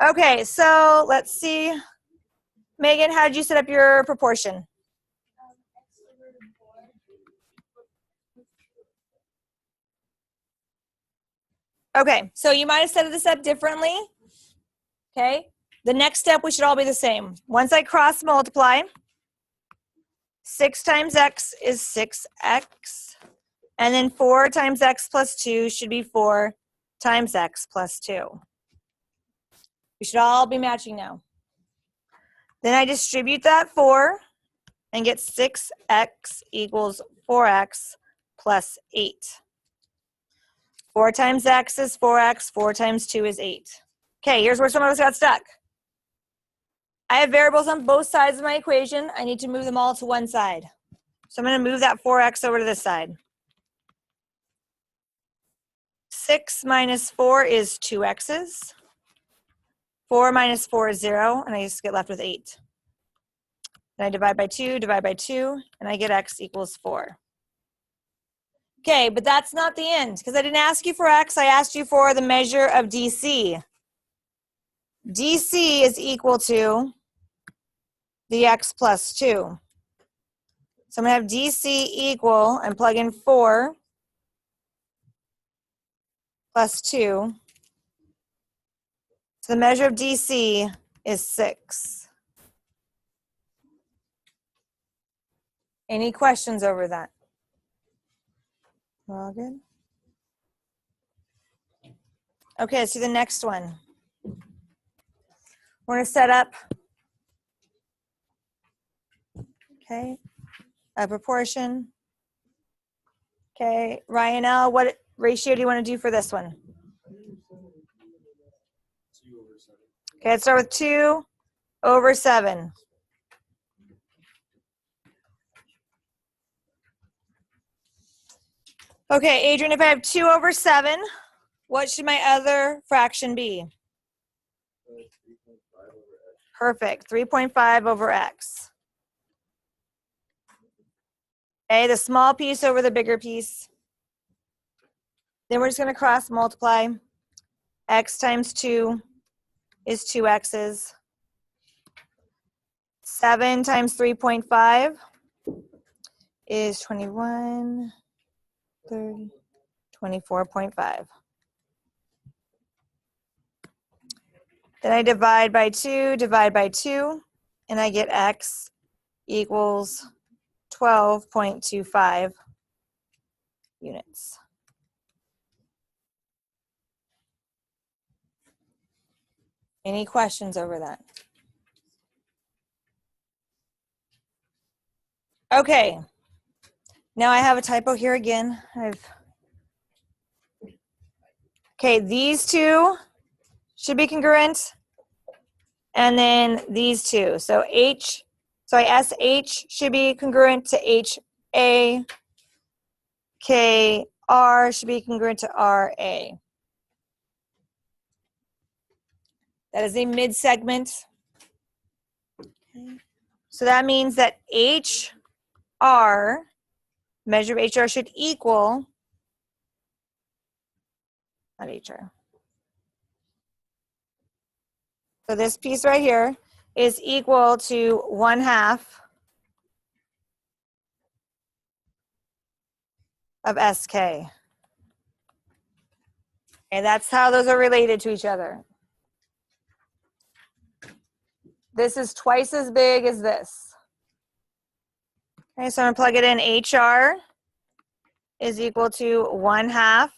Okay, so let's see. Megan, how did you set up your proportion? Okay, so you might have set this up differently. Okay, the next step, we should all be the same. Once I cross multiply, 6 times x is 6x. And then 4 times x plus 2 should be 4 times x plus 2. We should all be matching now. Then I distribute that 4 and get 6x equals 4x plus 8. 4 times x is 4x, 4 times 2 is 8. Okay, here's where some of us got stuck. I have variables on both sides of my equation. I need to move them all to one side. So I'm going to move that 4x over to this side. 6 minus 4 is 2x's. 4 minus 4 is 0, and I just get left with 8. Then I divide by 2, and I get x equals 4. Okay, but that's not the end, because I didn't ask you for x, I asked you for the measure of DC. DC is equal to the x plus 2. So I'm going to have DC equal, and plug in 4 plus 2. So the measure of DC is 6. Any questions over that? All good? Okay, let's do the next one. We're going to set up, okay, a proportion. Okay, Ryan L., what ratio do you want to do for this one? Okay, let's start with 2 over 7. Okay, Adrian, if I have 2 over 7, what should my other fraction be? Perfect, 3.5 over x. Okay, the small piece over the bigger piece. Then we're just going to cross multiply. X times 2 is 2x's. 7 times 3.5 is 21, 30, 24.5. Then I divide by 2, and I get x equals 12.25 units. Any questions over that? Okay, now I have a typo here again. Okay, these two should be congruent, and then these two. So SH should be congruent to HA. KR should be congruent to RA. That is a mid-segment. So that means that HR, measure of HR should equal, not HR. So this piece right here is equal to 1/2 of SK. And that's how those are related to each other. This is twice as big as this. Okay, so I'm going to plug it in. HR is equal to 1/2.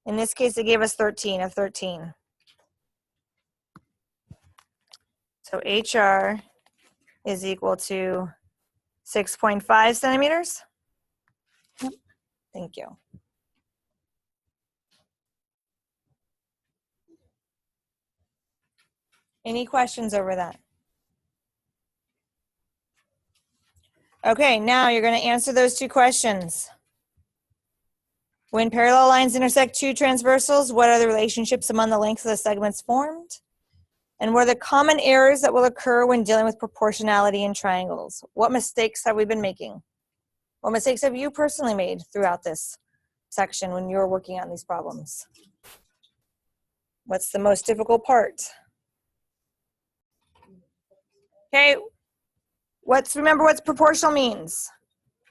In this case, it gave us 13 of 13. So HR is equal to 6.5 centimeters. Yep. Thank you. Any questions over that? Okay, now you're going to answer those two questions. When parallel lines intersect two transversals, what are the relationships among the lengths of the segments formed? And what are the common errors that will occur when dealing with proportionality in triangles? What mistakes have we been making? What mistakes have you personally made throughout this section when you're working on these problems? What's the most difficult part? Okay, remember what's proportional means.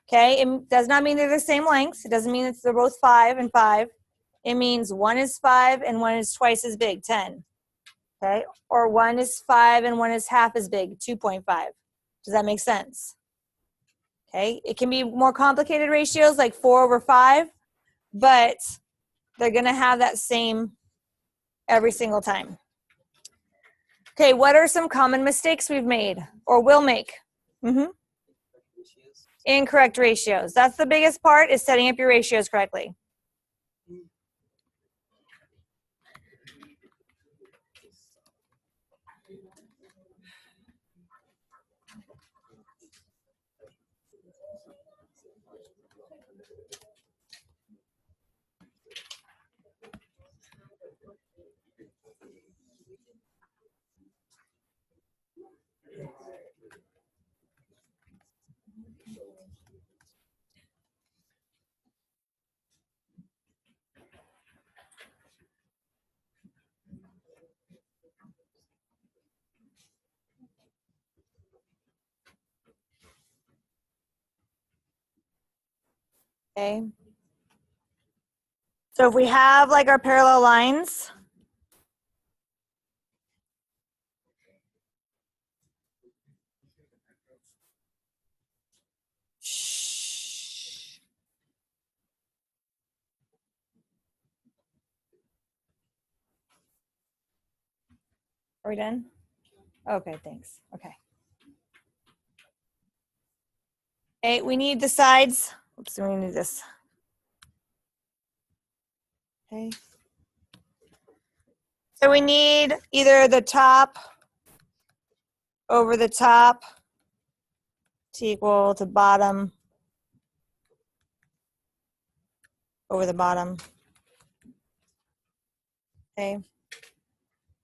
Okay, it does not mean they're the same length. It doesn't mean they're both 5 and 5. It means one is 5 and one is twice as big, 10. Okay, or one is 5 and one is half as big, 2.5. Does that make sense? Okay, it can be more complicated ratios like 4/5, but they're going to have that same every single time. Okay, what are some common mistakes we've made or will make? Incorrect ratios. That's the biggest part, is setting up your ratios correctly. Okay. So if we have like our parallel lines, are we done? Okay, thanks. Okay. Okay, we need the sides. Oops, we need this. Okay. So we need either the top over the top to equal to bottom over the bottom. Okay.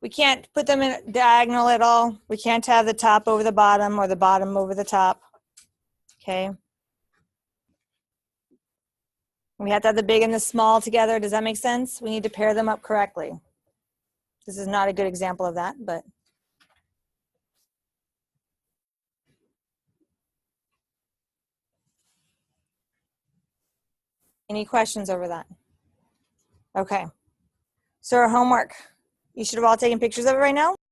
We can't put them in diagonal at all. We can't have the top over the bottom or the bottom over the top. Okay. We have to have the big and the small together. Does that make sense? We need to pair them up correctly. This is not a good example of that, but. Any questions over that? Okay. So our homework. You should have all taken pictures of it right now.